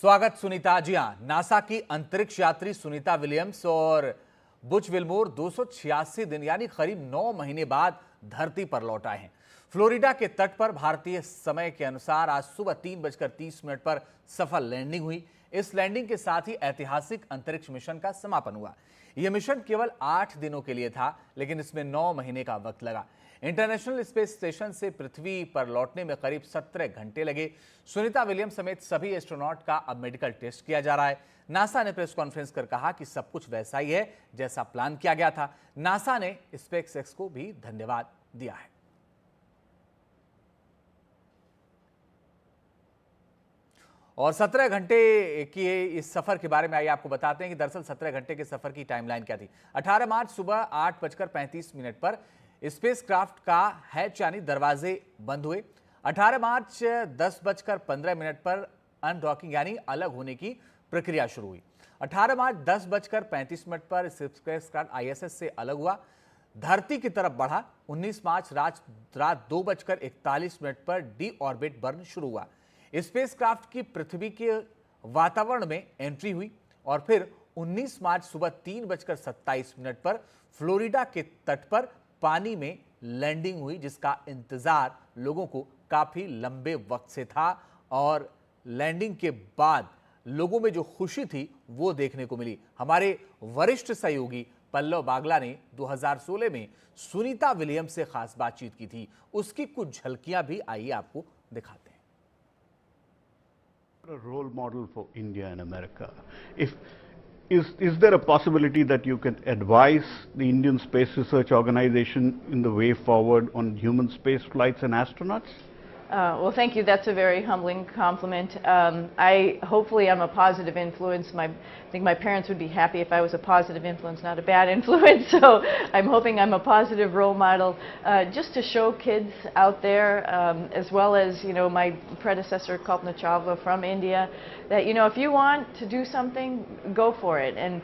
स्वागत सुनीता। जी हाँ, नासा की अंतरिक्ष यात्री सुनीता विलियम्स और बुच विल्मोर 286 दिन यानी करीब 9 महीने बाद धरती पर लौट आए हैं। फ्लोरिडा के तट पर भारतीय समय के अनुसार आज सुबह 3:30 पर सफल लैंडिंग हुई। इस लैंडिंग के साथ ही ऐतिहासिक अंतरिक्ष मिशन का समापन हुआ। यह मिशन केवल 8 दिनों के लिए था, लेकिन इसमें 9 महीने का वक्त लगा। इंटरनेशनल स्पेस स्टेशन से पृथ्वी पर लौटने में करीब 17 घंटे लगे। सुनीता विलियम्स समेत सभी एस्ट्रोनॉट का अब मेडिकल टेस्ट किया जा रहा है। नासा ने प्रेस कॉन्फ्रेंस कर कहा कि सब कुछ वैसा ही है जैसा प्लान किया गया था। नासा ने स्पेसएक्स को भी धन्यवाद दिया है। और 17 घंटे की इस सफर के बारे में आइए आपको बताते हैं कि दरअसल 17 घंटे के सफर की टाइमलाइन क्या थी। 18 मार्च सुबह 8:35 पर स्पेसक्राफ्ट का हैच यानी दरवाजे बंद हुए। 18 मार्च 10:15 पर अनडॉकिंग यानी अलग होने की प्रक्रिया शुरू हुई। 18 मार्च 10:35 पर स्पेसक्राफ्ट आईएसएस से अलग हुआ, धरती की तरफ बढ़ा। 19 मार्च रात 2:41 पर डी ऑर्बिट बर्न शुरू हुआ। स्पेसक्राफ्ट की पृथ्वी के वातावरण में एंट्री हुई और फिर 19 मार्च सुबह 3:27 पर फ्लोरिडा के तट पर पानी में लैंडिंग हुई, जिसका इंतजार लोगों को काफी लंबे वक्त से था। और लैंडिंग के बाद लोगों में जो खुशी थी वो देखने को मिली। हमारे वरिष्ठ सहयोगी पल्लव बागला ने 2016 में सुनीता विलियम्स से खास बातचीत की थी। उसकी कुछ झलकियां भी आइए आपको दिखाते हैं। A role model for India and America. Is there a possibility that you can advise the Indian Space Research Organization in the way forward on human space flights and astronauts? Well, thank you. That's a very humbling compliment. Hopefully I'm a positive influence. I think my parents would be happy if I was a positive influence, not a bad influence. So I'm hoping I'm a positive role model, just to show kids out there, as well as, my predecessor Kalpana Chawla from India, that, if you want to do something, go for it. And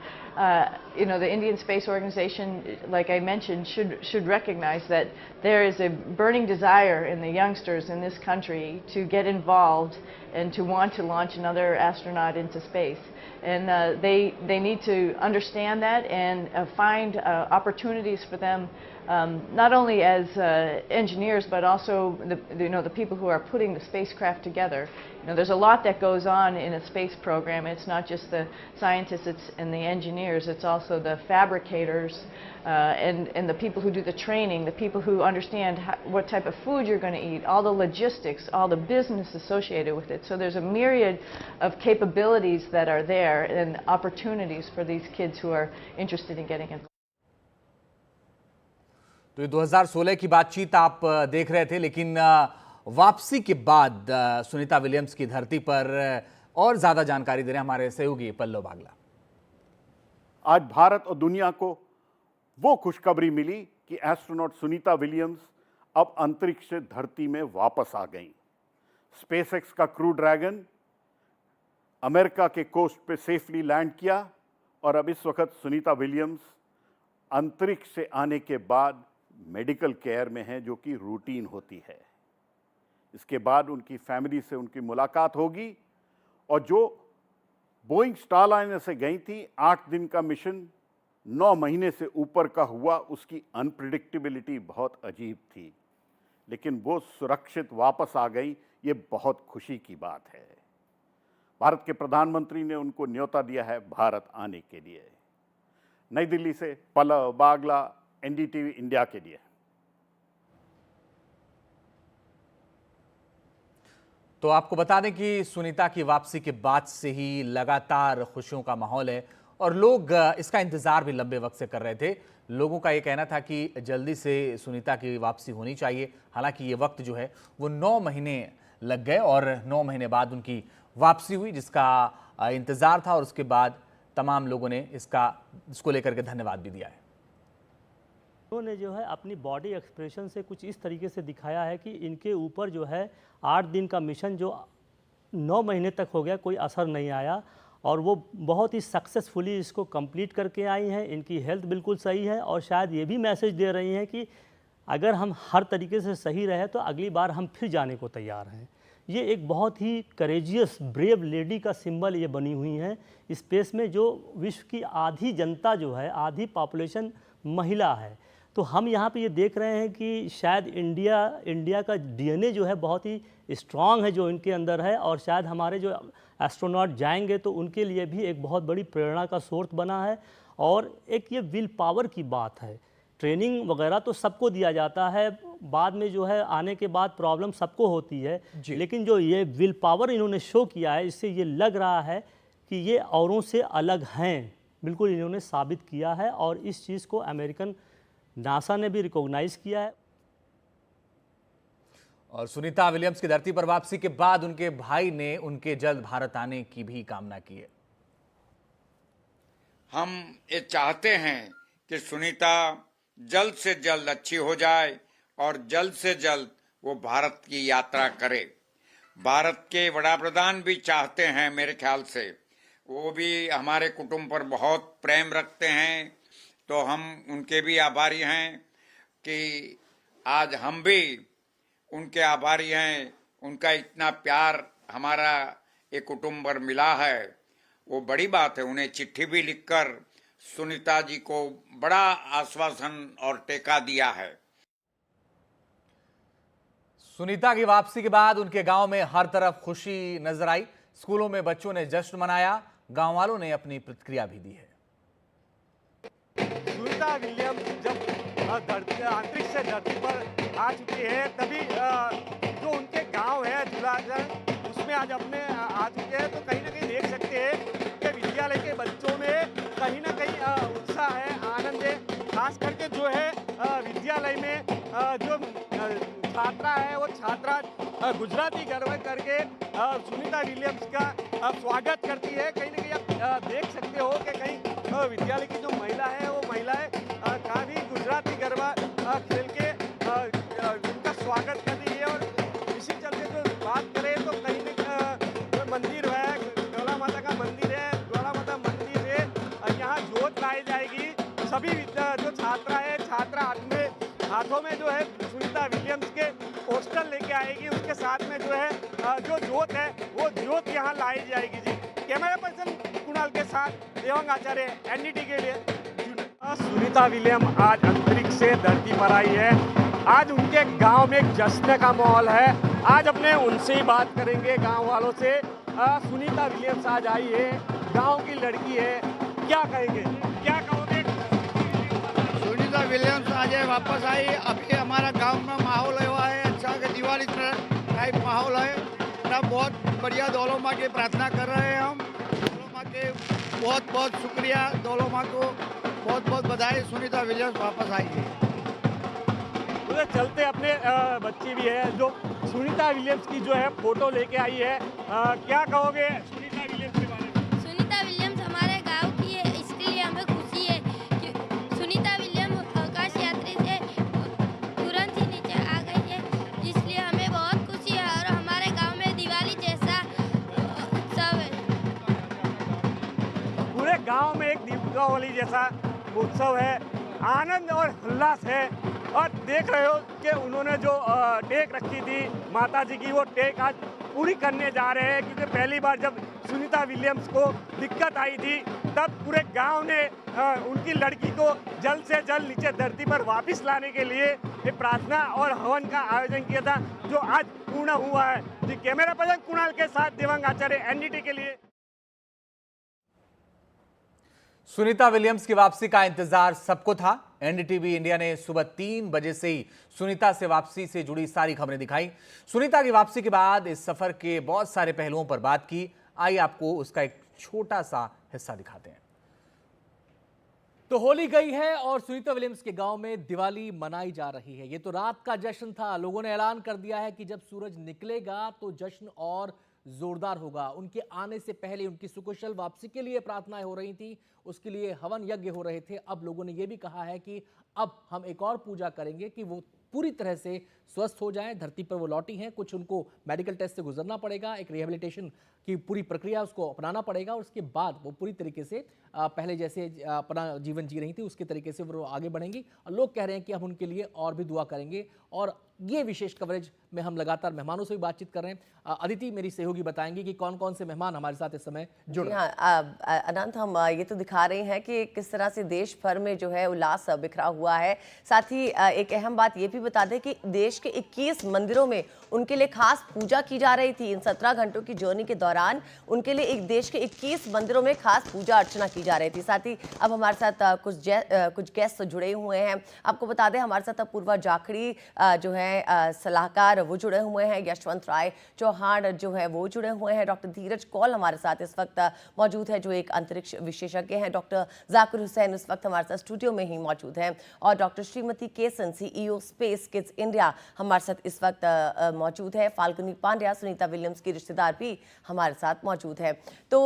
the Indian Space Organization, like I mentioned, should recognize that there is a burning desire in the youngsters in this country to get involved and to want to launch another astronaut into space. And they need to understand that and find opportunities for them, not only as engineers, but also the people who are putting the spacecraft together. There's a lot that goes on in a space program. It's not just the scientists and the engineers. It's also the fabricators and the people who do the training, the people who understand what type of food you're going to eat, all the logistics, all the business associated with it. So there's a myriad of capabilities that are there and opportunities for these kids who are interested in getting involved. तो ये 2016 की बातचीत आप देख रहे थे, लेकिन वापसी के बाद सुनीता विलियम्स की धरती पर और ज्यादा जानकारी दे रहे हैं हमारे सहयोगी पल्लव बागला। आज भारत और दुनिया को वो खुशखबरी मिली कि एस्ट्रोनॉट सुनीता विलियम्स अब अंतरिक्ष से धरती में वापस आ गई। स्पेसएक्स का क्रू ड्रैगन अमेरिका के कोस्ट पे सेफली लैंड किया और अब इस वक्त सुनीता विलियम्स अंतरिक्ष से आने के बाद मेडिकल केयर में हैं, जो कि रूटीन होती है। इसके बाद उनकी फैमिली से उनकी मुलाकात होगी और जो बोइंग स्टारलाइनर से गई थी, 8 दिन का मिशन 9 महीने से ऊपर का हुआ। उसकी अनप्रिडिक्टेबिलिटी बहुत अजीब थी, लेकिन वो सुरक्षित वापस आ गई। ये बहुत खुशी की बात है। भारत के प्रधानमंत्री ने उनको न्योता दिया है भारत आने के लिए। नई दिल्ली से पल्लव बागला, एनडीटीवी इंडिया के लिए। तो आपको बता दें कि सुनीता की वापसी के बाद से ही लगातार खुशियों का माहौल है और लोग इसका इंतजार भी लंबे वक्त से कर रहे थे। लोगों का ये कहना था कि जल्दी से सुनीता की वापसी होनी चाहिए। हालांकि ये वक्त जो है वो 9 महीने लग गए और 9 महीने बाद उनकी वापसी हुई, जिसका इंतजार था। और उसके बाद तमाम लोगों ने इसको लेकर के धन्यवाद भी दिया है। उन्होंने जो है अपनी बॉडी एक्सप्रेशन से कुछ इस तरीके से दिखाया है कि इनके ऊपर जो है 8 दिन का मिशन जो 9 महीने तक हो गया, कोई असर नहीं आया और वो बहुत ही सक्सेसफुली इसको कंप्लीट करके आई हैं। इनकी हेल्थ बिल्कुल सही है और शायद ये भी मैसेज दे रही हैं कि अगर हम हर तरीके से सही रहे तो अगली बार हम फिर जाने को तैयार हैं। ये एक बहुत ही करेजियस ब्रेव लेडी का सिंबल ये बनी हुई हैं स्पेस में, जो विश्व की आधी जनता जो है, आधी पॉपुलेशन महिला है। तो हम यहाँ पे ये देख रहे हैं कि शायद इंडिया का डीएनए जो है बहुत ही स्ट्रांग है जो इनके अंदर है, और शायद हमारे जो एस्ट्रोनॉट जाएंगे तो उनके लिए भी एक बहुत बड़ी प्रेरणा का स्रोत बना है। और एक ये विल पावर की बात है, ट्रेनिंग वगैरह तो सबको दिया जाता है, बाद में जो है आने के बाद प्रॉब्लम सबको होती है, लेकिन जो ये विल पावर इन्होंने शो किया है, इससे ये लग रहा है कि ये औरों से अलग हैं, बिल्कुल इन्होंने साबित किया है। और इस चीज़ को अमेरिकन नासा ने भी रिकॉग्नाइज किया है। और सुनीता विलियम्स की धरती पर वापसी के बाद उनके भाई ने उनके जल्द भारत आने की भी कामना की है। हम ये चाहते हैं कि सुनीता जल्द से जल्द अच्छी हो जाए और जल्द से जल्द वो भारत की यात्रा करे। भारत के वड़ा प्रधान भी चाहते हैं, मेरे ख्याल से वो भी हमारे कुटुंब पर बहुत प्रेम रखते हैं, तो हम उनके भी आभारी हैं कि आज हम भी उनके आभारी हैं। उनका इतना प्यार हमारा एक कुटुंब पर मिला है, वो बड़ी बात है। उन्हें चिट्ठी भी लिखकर सुनीता जी को बड़ा आश्वासन और टेका दिया है। सुनीता की वापसी के बाद उनके गांव में हर तरफ खुशी नजर आई। स्कूलों में बच्चों ने जश्न मनाया, गांव वालों ने अपनी प्रतिक्रिया भी दी है। सुनीता विलियम्स जब अंतरिक्ष से धरती पर आ चुकी है, तभी जो उनके गांव है जुलागढ़, उसमें आज अपने आ चुके हैं, तो कहीं ना कहीं देख सकते हैं कि विद्यालय के बच्चों में कहीं ना कहीं उत्साह है, आनंद है। खास करके जो है विद्यालय में जो छात्रा है वो छात्रा गुजराती गर्व करके सुनीता विलियम्स का स्वागत करती है। कहीं ना कहीं आप देख सकते हो कि कहीं विद्यालय की जो महिला है वो महिलाएं काफी गुजराती गरबा खेल के उनका स्वागत कर रही है। और इसी चलते जो बात करें तो कहीं ना मंदिर है, ज्वाला माता का मंदिर है, ज्वाला माता मंदिर है, यहाँ जोत लाई जाएगी। सभी जो छात्रा है, छात्रा हाथों में जो है सुनीता विलियम्स के पोस्टर लेके आएगी, उसके साथ में जो है जो जोत है वो जोत यहाँ लाई जाएगी। जी, कैमरा पर्सन कुणाल के साथ देवांग आचार्य, एनडीटी के लिए। सुनीता विलियम आज अंतरिक्ष से धरती पर आई है। आज उनके गांव में एक जश्न का माहौल है। आज अपने उनसे ही बात करेंगे, गांव वालों से। सुनीता विलियम्स आज आई है, गांव की लड़की है, क्या कहेंगे, क्या कहोगे? सुनीता विलियम्स आज वापस आई। अभी हमारा गांव में माहौल हुआ है अच्छा, कि दिवाली टाइप माहौल है ना, बहुत बढ़िया। दौलो माँ की प्रार्थना कर रहे हैं हम। दौलो माँ के बहुत बहुत शुक्रिया, दौलो माँ को बहुत बहुत बधाई। सुनीता विलियम्स वापस आई है। उधर चलते अपने बच्ची भी है जो सुनीता विलियम्स की जो है फोटो लेके आई है। क्या कहोगे सुनीता विलियम्स के बारे में? सुनीता विलियम्स हमारे गांव की है, इसके लिए हमें खुशी है कि सुनीता विलियम्स आकाश यात्री से तुरंत ही नीचे आ गई है, इसलिए हमें बहुत खुशी है। और हमारे गांव में दिवाली जैसा उत्सव है। पूरे गांव में एक दीपावली जैसा उत्सव है, आनंद और उल्लास है। और देख रहे हो कि उन्होंने जो टेक रखी थी माता जी की, वो टेक आज पूरी करने जा रहे हैं। क्योंकि पहली बार जब सुनीता विलियम्स को दिक्कत आई थी, तब पूरे गांव ने उनकी लड़की को जल्द से जल्द नीचे धरती पर वापस लाने के लिए एक प्रार्थना और हवन का आयोजन किया था, जो आज पूर्ण हुआ है। जी, कैमरा पर्सन कुणाल के साथ देवांग आचार्य, एनडीटी के लिए। सुनीता विलियम्स की वापसी का इंतजार सबको था। एनडीटीवी इंडिया ने सुबह 3 बजे से ही सुनीता से वापसी से जुड़ी सारी खबरें दिखाई। सुनीता की वापसी के बाद इस सफर के बहुत सारे पहलुओं पर बात की। आइए आपको उसका एक छोटा सा हिस्सा दिखाते हैं। तो होली गई है और सुनीता विलियम्स के गांव में दिवाली मनाई जा रही है। ये तो रात का जश्न था। लोगों ने ऐलान कर दिया है कि जब सूरज निकलेगा तो जश्न और जोरदार होगा। उनके आने से पहले उनकी सुकुशल वापसी के लिए प्रार्थनाएं हो रही थी, उसके लिए हवन यज्ञ हो रहे थे। अब लोगों ने यह भी कहा है कि अब हम एक और पूजा करेंगे कि वो पूरी तरह से स्वस्थ हो जाएं। धरती पर वो लौटी हैं, कुछ उनको मेडिकल टेस्ट से गुजरना पड़ेगा, एक रिहेबिलिटेशन की पूरी प्रक्रिया उसको अपनाना पड़ेगा, और उसके बाद वो पूरी तरीके से पहले जैसे अपना जीवन जी रही थी उसके तरीके से वो आगे बढ़ेंगी। और लोग कह रहे हैं कि हम उनके लिए और भी दुआ करेंगे और ये विशेष कवरेज में हम लगातार मेहमानों से भी बातचीत कर रहे हैं। अदिति मेरी सहयोगी बताएंगी कि कौन कौन से मेहमान हमारे साथ इस समय जुड़ जी रहे हैं। हाँ, अनंत, हम ये तो दिखा रहे हैं कि किस तरह से देश भर में जो है उल्लास बिखरा हुआ है। साथ ही एक अहम बात ये भी बता दें कि देश के 21 मंदिरों में उनके लिए खास पूजा की जा रही थी। इन 17 घंटों की जर्नी के दौरान उनके लिए एक देश के 21 मंदिरों में खास पूजा अर्चना की जा रही थी। साथ ही अब हमारे साथ कुछ गेस्ट जुड़े हुए हैं। आपको बता दें हमारे साथ अपूर्वा जाखड़ी जो है सलाहकार, वो जुड़े हुए हैं। यशवंत राय चौहान जो है वो जुड़े हुए हैं। डॉक्टर धीरज कौल हमारे साथ इस वक्त मौजूद है, जो एक अंतरिक्ष विशेषज्ञ हैं। डॉक्टर जाकिर हुसैन इस वक्त हमारे साथ स्टूडियो में ही मौजूद हैं। और डॉक्टर श्रीमती केसन, CEO स्पेस किड्स इंडिया, हमारे साथ इस वक्त मौजूद है। फाल्गुनी पांड्या, सुनीता विलियम्स की रिश्तेदार, भी हमारे साथ मौजूद है। तो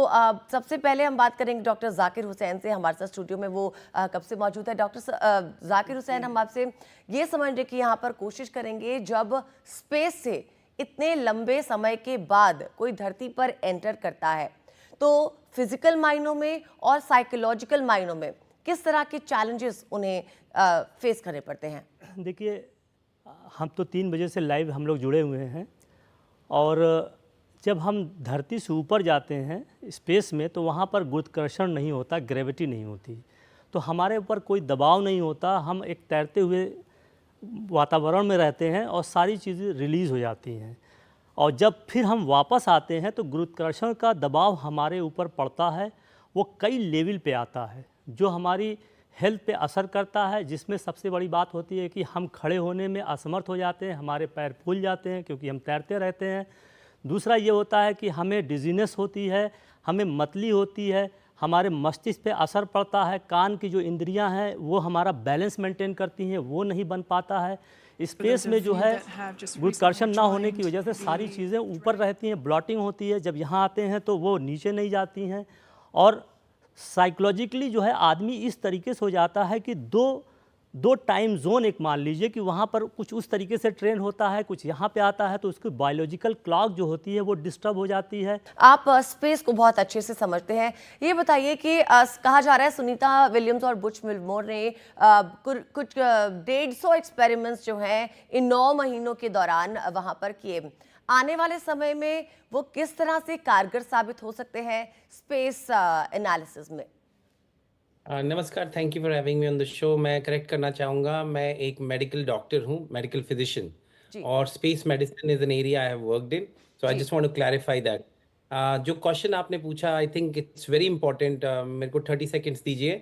सबसे पहले हम बात करेंगे डॉक्टर जाकिर हुसैन से। हमारे साथ स्टूडियो में वो कब से मौजूद है। डॉक्टर जाकिर हुसैन, हम आपसे ये समझने की यहाँ पर कोशिश करेंगे, जब स्पेस से इतने लंबे समय के बाद कोई धरती पर एंटर करता है तो फिजिकल मायनों में और साइकोलॉजिकल मायनों में किस तरह के चैलेंजेस उन्हें फेस करने पड़ते हैं? देखिए, हम तो 3 बजे से लाइव हम लोग जुड़े हुए हैं, और जब हम धरती से ऊपर जाते हैं स्पेस में तो वहाँ पर गुरुत्वाकर्षण नहीं होता, ग्रेविटी नहीं होती, तो हमारे ऊपर कोई दबाव नहीं होता। हम एक तैरते हुए वातावरण में रहते हैं और सारी चीज़ें रिलीज़ हो जाती हैं। और जब फिर हम वापस आते हैं तो गुरुत्वाकर्षण का दबाव हमारे ऊपर पड़ता है, वो कई लेवल पे आता है, जो हमारी हेल्थ पे असर करता है। जिसमें सबसे बड़ी बात होती है कि हम खड़े होने में असमर्थ हो जाते हैं, हमारे पैर फूल जाते हैं क्योंकि हम तैरते रहते हैं। दूसरा ये होता है कि हमें डिजीनेस होती है, हमें मतली होती है, हमारे मस्तिष्क पे असर पड़ता है। कान की जो इंद्रियां हैं वो हमारा बैलेंस मेंटेन करती हैं, वो नहीं बन पाता है। स्पेस में जो है गुरुत्वाकर्षण ना होने की वजह से सारी चीज़ें ऊपर रहती हैं, ब्लॉटिंग होती है। जब यहाँ आते हैं तो वो नीचे नहीं जाती हैं। और साइकोलॉजिकली जो है आदमी इस तरीके से हो जाता है कि दो टाइम जोन एक मान लीजिए कि वहाँ पर कुछ उस तरीके से ट्रेन होता है, कुछ यहाँ पे आता है, तो उसकी बायोलॉजिकल क्लॉक जो होती है वो डिस्टर्ब हो जाती है। आप स्पेस को बहुत अच्छे से समझते हैं। ये बताइए कि कहा जा रहा है सुनीता विलियम्स और बुच विल्मोर ने कुछ 150 एक्सपेरिमेंट्स जो हैं इन 9 महीनों के दौरान वहाँ पर किए। आने वाले समय में वो किस तरह से कारगर साबित हो सकते हैं स्पेस एनालिसिस में? नमस्कार, thank you for having me on the show. मैं करेक्ट करना चाहूँगा, मैं एक मेडिकल डॉक्टर हूँ, मेडिकल फिजिशियन, और space medicine is an area I have worked in, so I just want to clarify that. जो क्वेश्चन आपने पूछा, I think it's very important. मेरे को 30 सेकेंड्स दीजिए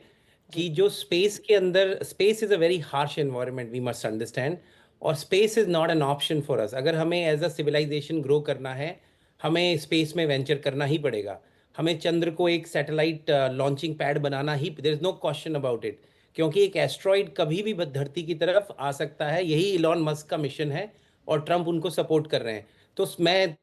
कि जो स्पेस के अंदर, space is a very harsh environment, we must understand, और space is not an option for us. अगर हमें एज अ सिविलाइजेशन ग्रो करना है, हमें स्पेस में वेंचर करना ही पड़ेगा। हमें चंद्र को एक सैटेलाइट लॉन्चिंग पैड बनाना ही, there is no question about it, क्योंकि एक एस्ट्रॉइड कभी भी धरती की तरफ आ सकता है। यही इलॉन मस्क का मिशन है और ट्रंप उनको सपोर्ट कर रहे हैं। तो मैं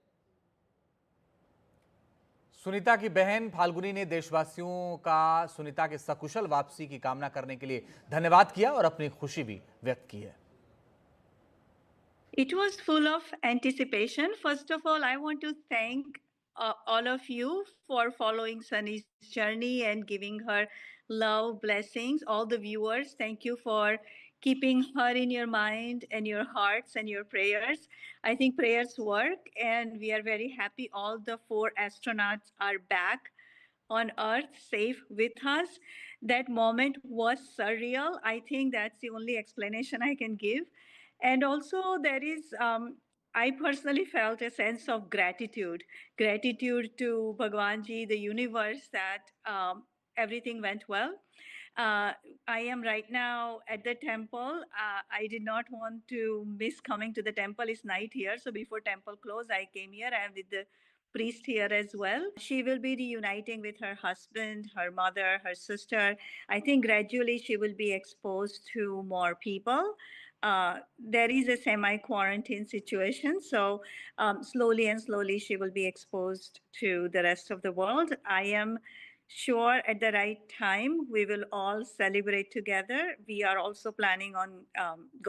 सुनीता की बहन फाल्गुनी ने देशवासियों का सुनीता के सकुशल वापसी की कामना करने के लिए धन्यवाद किया और अपनी खुशी भी व्यक्त की है। It was full of anticipation. First of all, I want to thank all of you for following Sunny's journey and giving her love, blessings. All the viewers, thank you for keeping her in your mind and your hearts and your prayers. I think prayers work, and we are very happy all the 4 astronauts are back on Earth safe with us. That moment was surreal. I think that's the only explanation I can give. And also there is, I personally felt a sense of gratitude to Bhagwan Ji, the universe, that everything went well. I am right now at the temple. I did not want to miss coming to the temple. It's night here, so before temple close, I came here. I am with the priest here as well. She will be reuniting with her husband, her mother, her sister. I think gradually she will be exposed to more people. There is a semi-quarantine situation, so slowly and slowly she will be exposed to the rest of the world. I am sure at the right time we will all celebrate together. We are also planning on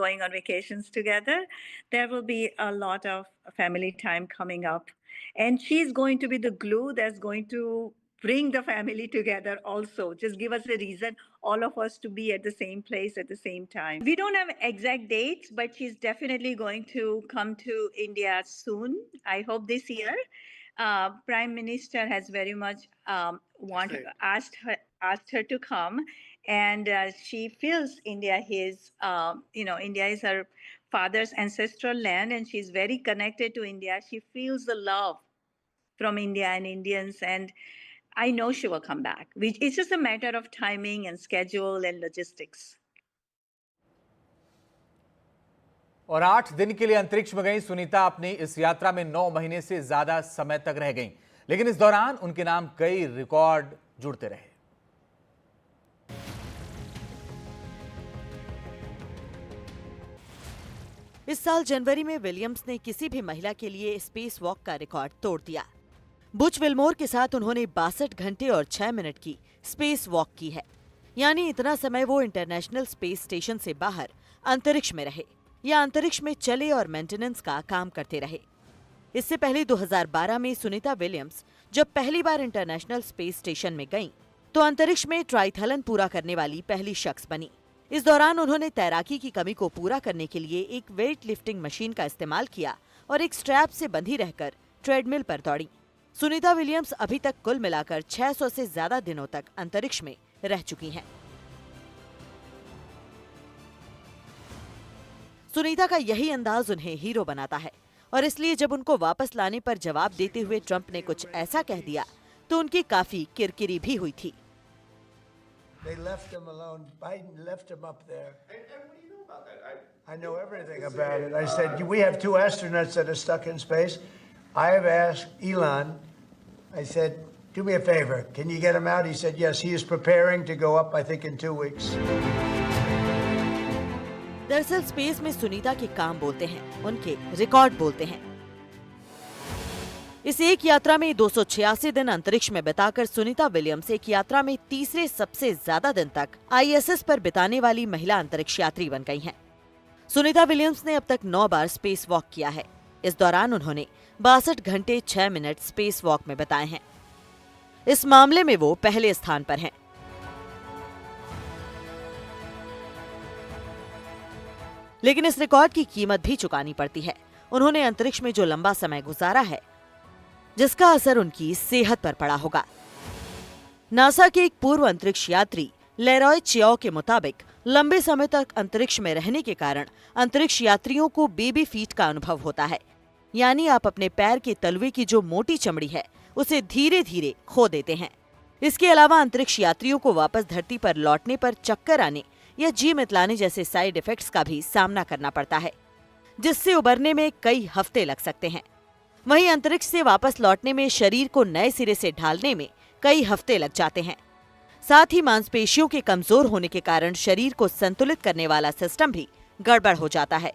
going on vacations together. There will be a lot of family time coming up, and she's going to be the glue that's going to bring the family together also. Just give us a reason all of us to be at the same place at the same time. We don't have exact dates, but she's definitely going to come to India soon. I hope this year. Prime Minister has very much asked her to come, and she feels India is India is her father's ancestral land, and she's very connected to India. She feels the love from India and Indians, and I know she will come back. It's just a matter of timing and schedule and logistics. और 8 दिन के लिए अंतरिक्ष में गई सुनीता अपनी इस यात्रा में 9 महीने से ज्यादा समय तक रह गईं, लेकिन इस दौरान उनके नाम कई रिकॉर्ड जुड़ते रहे। इस साल जनवरी में विलियम्स ने किसी भी महिला के लिए स्पेस वॉक का रिकॉर्ड तोड़ दिया। बुच विल्मोर के साथ उन्होंने 62 घंटे और 6 मिनट की स्पेस वॉक की है, यानी इतना समय वो इंटरनेशनल स्पेस स्टेशन से बाहर अंतरिक्ष में रहे या अंतरिक्ष में चले और मेंटेनेंस का काम करते रहे। इससे पहले 2012 में सुनीता विलियम्स जब पहली बार इंटरनेशनल स्पेस स्टेशन में गईं, तो अंतरिक्ष में ट्राइथलन पूरा करने वाली पहली शख्स बनी। इस दौरान उन्होंने तैराकी की कमी को पूरा करने के लिए एक वेट लिफ्टिंग मशीन का इस्तेमाल किया और एक स्ट्रैप से बंधी रहकर ट्रेडमिल पर दौड़ी। सुनीता विलियम्स अभी तक कुल मिलाकर 600 से ज्यादा दिनों तक अंतरिक्ष में रह चुकी हैं। सुनीता का यही अंदाज उन्हें हीरो बनाता है और इसलिए जब उनको वापस लाने पर जवाब देते हुए ट्रंप ने कुछ ऐसा कह दिया तो उनकी काफी किरकिरी भी हुई थी। They left him alone. Biden left him up there. And what do you know about that? I know everything about it. I said, we have 2 astronauts that are stuck in space. I have asked Elon, I said, do me a favor. Can you get him out? He said, yes. He is preparing to go up, I think, in 2 weeks. दरअसल space में सुनीता के काम बोलते हैं, उनके record बोलते हैं। इस एक यात्रा में 286 दिन अंतरिक्ष में बिताकर सुनीता विलियम्स एक यात्रा में तीसरे सबसे ज्यादा दिन तक ISS पर बिताने वाली महिला अंतरिक्ष यात्री बन गई हैं। सुनीता विलियम्स ने अब तक 9 बार स्पेस वॉक किया है। इस दौरान उन्होंने 62 घंटे 6 मिनट स्पेस वॉक में बिताए हैं। इस मामले में वो पहले स्थान पर हैं। लेकिन इस रिकॉर्ड की कीमत भी चुकानी पड़ती है। उन्होंने अंतरिक्ष में जो लंबा समय गुजारा है, जिसका असर उनकी सेहत पर पड़ा होगा। नासा के एक पूर्व अंतरिक्ष यात्री लेरॉय चियाओ के मुताबिक लंबे समय तक अंतरिक्ष में रहने के कारण अंतरिक्ष यात्रियों को बेबी फीट का अनुभव होता है, यानी आप अपने पैर के तलवे की जो मोटी चमड़ी है उसे धीरे धीरे खो देते हैं। इसके अलावा अंतरिक्ष यात्रियों को वापस धरती पर लौटने पर चक्कर आने या जी मितलाने जैसे साइड इफेक्ट्स का भी सामना करना पड़ता है, जिससे उबरने में कई हफ्ते लग सकते हैं। वहीं अंतरिक्ष से वापस लौटने में शरीर को नए सिरे से ढालने में कई हफ्ते लग जाते हैं। साथ ही मांसपेशियों के कमजोर होने के कारण शरीर को संतुलित करने वाला सिस्टम भी गड़बड़ हो जाता है।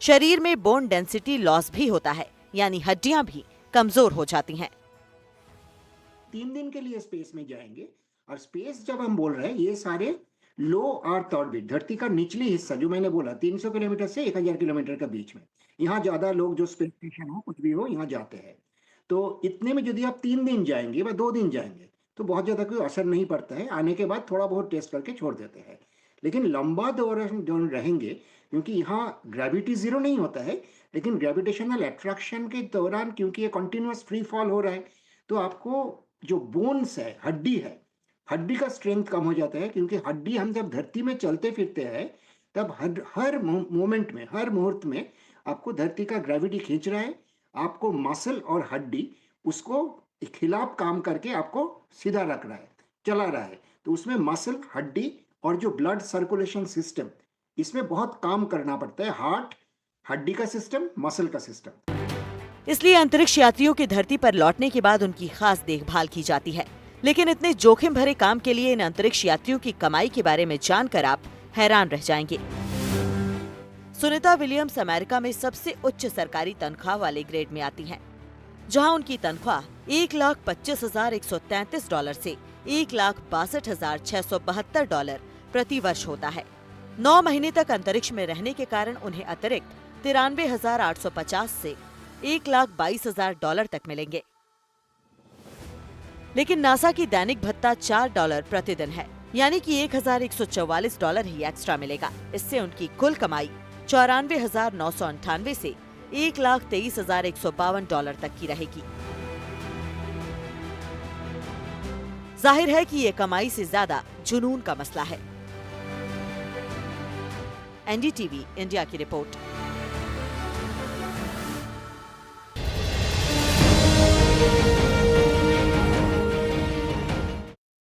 शरीर में बोन डेंसिटी लॉस भी होता है, यानी हड्डियां भी कमजोर हो जाती हैं। 3 दिन के लिए स्पेस में जाएंगे, और स्पेस जब हम बोल रहे हैं ये सारे लो अर्थ ऑर्बिट, धरती का निचली हिस्सा जो मैंने बोला 300 किलोमीटर से 1000 किलोमीटर के बीच में, यहाँ ज्यादा लोग जो स्पेस स्टेशन हो कुछ भी हो यहाँ जाते हैं। तो इतने में यदि आप 3 दिन जाएंगे या 2 दिन जाएंगे तो बहुत ज्यादा कोई असर नहीं पड़ता है। आने के बाद थोड़ा बहुत टेस्ट करके छोड़ देते हैं। लेकिन लंबा दौरान जो रहेंगे, क्योंकि यहाँ ग्रेविटी जीरो नहीं होता है, लेकिन ग्रेविटेशनल अट्रैक्शन के दौरान क्योंकि ये कंटिन्यूअस फ्री फॉल हो रहा है, तो आपको जो बोन्स है, हड्डी है, हड्डी का स्ट्रेंथ कम हो जाता है। क्योंकि हड्डी हम जब धरती में चलते फिरते हैं तब हर मोमेंट में, हर मुहूर्त में आपको धरती का ग्रेविटी खींच रहा है। आपको मसल और हड्डी उसको खिलाफ काम करके आपको सीधा रख रहा है, चला रहा है। तो उसमें मसल, हड्डी और जो ब्लड सर्कुलेशन सिस्टम, इसमें बहुत काम करना पड़ता है। हार्ट, हड्डी का सिस्टम, मसल का सिस्टम। इसलिए अंतरिक्ष यात्रियों के धरती पर लौटने के बाद उनकी खास देखभाल की जाती है। लेकिन इतने जोखिम भरे काम के लिए इन अंतरिक्ष यात्रियों की कमाई के बारे में जानकर आप हैरान रह जाएंगे। सुनीता विलियम्स अमेरिका में सबसे उच्च सरकारी तनख्वाह वाले ग्रेड में आती हैं, जहां उनकी तनख्वाह $1,25,133 से $1,62,672 प्रति वर्ष होता है। 9 महीने तक अंतरिक्ष में रहने के कारण उन्हें अतिरिक्त $93,850 से $1,22,000 तक मिलेंगे। लेकिन नासा की दैनिक भत्ता $4 प्रतिदिन है, यानी कि $1,144 ही एक्स्ट्रा मिलेगा। इससे उनकी कुल कमाई 94,998 से $1,23,152 तक की रहेगी। जाहिर है कि ये कमाई से ज्यादा जुनून का मसला है। एनडीटीवी इंडिया की रिपोर्ट।